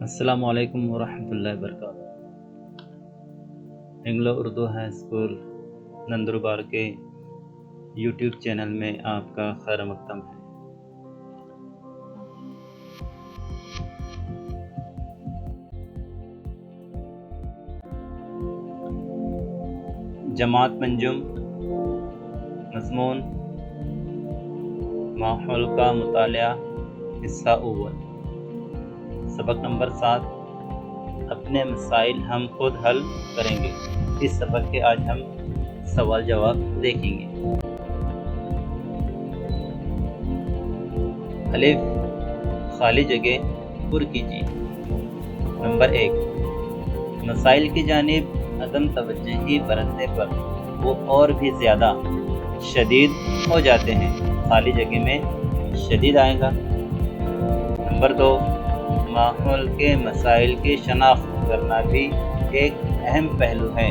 السلام علیکم ورحمۃ اللہ وبرکاتہ۔ Anglo Urdu high school Nandurbar کے یوٹیوب چینل میں آپ کا خیر مقدم ہے۔ جماعت منجم، مضمون ماحول کا مطالعہ، حصہ اول، سبق نمبر 7، اپنے مسائل ہم خود حل کریں گے۔ اس سبق کے آج ہم سوال جواب دیکھیں گے۔ الف، خالی جگہ پر کیجیے۔ نمبر 1، مسائل کی جانب عدم توجہی برتنے پر وہ اور بھی زیادہ شدید ہو جاتے ہیں۔ خالی جگہ میں شدید آئے گا۔ نمبر 2، ماحول کے مسائل کی شناخت کرنا بھی ایک اہم پہلو ہے۔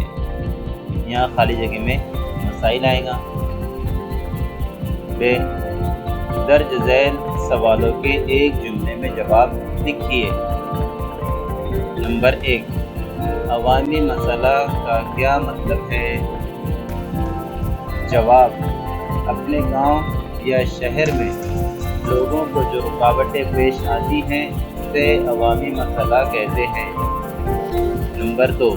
یہاں خالی جگہ میں مسائل آئے گا۔ ب، درج ذیل سوالوں کے ایک جملے میں جواب لکھیے۔ نمبر 1، عوامی مسئلہ کا کیا مطلب ہے؟ جواب، اپنے گاؤں یا شہر میں لوگوں کو جو رکاوٹیں پیش آتی ہیں اسے عوامی مسئلہ کہتے ہیں۔ نمبر 2،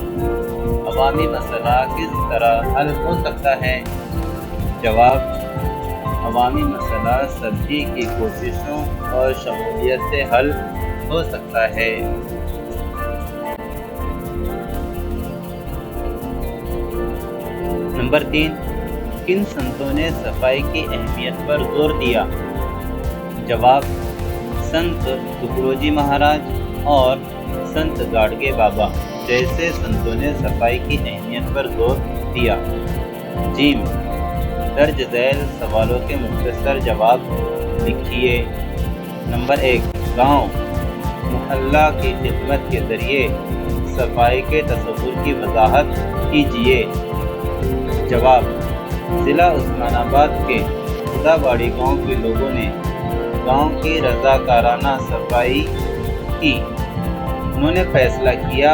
عوامی مسئلہ کس طرح حل ہو سکتا ہے؟ جواب، عوامی مسئلہ سبھی کی کوششوں اور شمولیت سے حل ہو سکتا ہے۔ نمبر 3، کن سنتوں نے صفائی کی اہمیت پر زور دیا؟ جواب، سنت تکڑوجی مہاراج اور سنت گاڑگے بابا جیسے سنتوں نے صفائی کی اہمیت پر زور دیا۔ جیم، درج ذیل سوالوں کے مختصر جواب لکھیے۔ نمبر 1، گاؤں محلہ کی خدمت کے ذریعے صفائی کے تصور کی وضاحت کیجیے۔ جواب، ضلع عثمان آباد کے خداواڑی گاؤں کے لوگوں نے گاؤں کی رضاکارانہ صفائی کی۔ انہوں نے فیصلہ کیا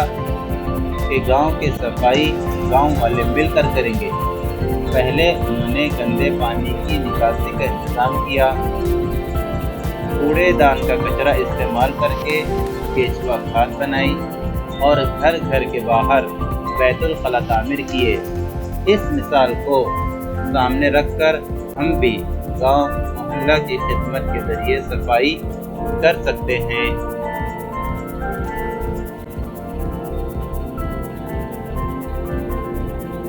کہ گاؤں کی صفائی گاؤں والے مل کر کریں گے۔ پہلے انہوں نے گندے پانی کی نکاسی کا انتظام کیا، کوڑے دان کا کچرا استعمال کر کے کیچوا کھاد بنائی اور گھر گھر کے باہر بیت الخلا تعمیر کیے۔ اس مثال کو سامنے رکھ کر ہم بھی گاؤں محلہ کی خدمت کے ذریعے صفائی کر سکتے ہیں۔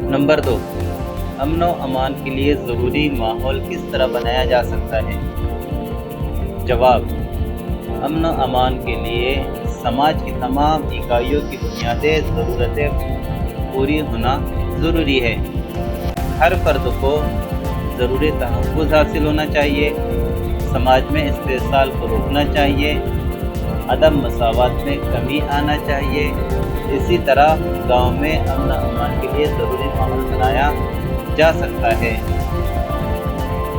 نمبر 2، امن و امان کے لیے ضروری ماحول کس طرح بنایا جا سکتا ہے؟ جواب، امن و امان کے لیے سماج کی تمام اکائیوں کی بنیادی ضرورتیں پوری ہونا ضروری ہے۔ ہر فرد کو ضروری تحفظ حاصل ہونا چاہیے، سماج میں استحصال کو روکنا چاہیے، عدم مساوات میں کمی آنا چاہیے۔ اسی طرح گاؤں میں امن و امان کے لیے ضروری ماحول بنایا جا سکتا ہے۔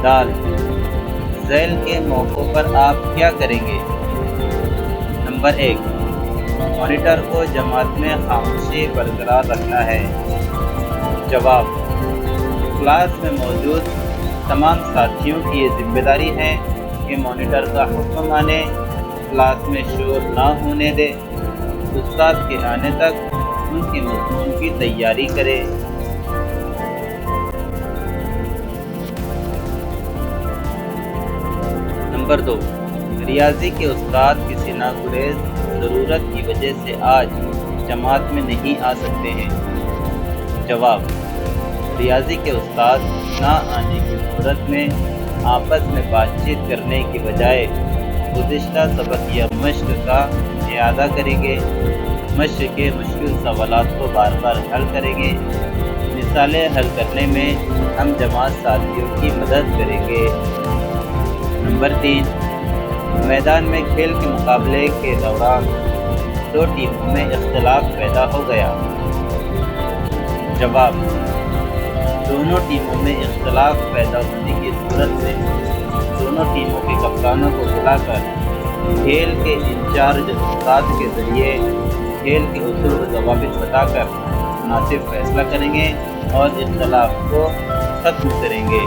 دال، ذیل کے موقعوں پر آپ کیا کریں گے؟ نمبر 1، مانیٹر کو جماعت میں خاموشی برقرار رکھنا ہے۔ جواب، کلاس میں موجود تمام ساتھیوں کی یہ ذمہ داری ہے کہ مانیٹر کا حکم مانے، کلاس میں شور نہ ہونے دے، استاد کے آنے تک ان کے مضمون کی تیاری کرے۔ نمبر 2، ریاضی کے استاد کسی ناگزیر ضرورت کی وجہ سے آج جماعت میں نہیں آ سکتے ہیں۔ جواب، ریاضی کے استاد نہ آنے کی صورت میں آپس میں بات چیت کرنے کی بجائے گزشتہ سبق یا مشق کا اعادہ کریں گے، مشق کے مشکل سوالات کو بار بار حل کریں گے۔ مثالیں حل کرنے میں ہم جماعت ساتھیوں کی مدد کریں گے۔ نمبر 3، میدان میں کھیل کے مقابلے کے دوران 2 ٹیموں میں اختلاف پیدا ہو گیا۔ جواب، دونوں ٹیموں میں اختلاف پیدا ہونے کی صورت میں دونوں ٹیموں کے کپتانوں کو بلا کر کھیل کے انچارج استاد کے ذریعے کھیل کے اصول و ضوابط بتا کر مناسب فیصلہ کریں گے اور اختلاف کو ختم کریں گے۔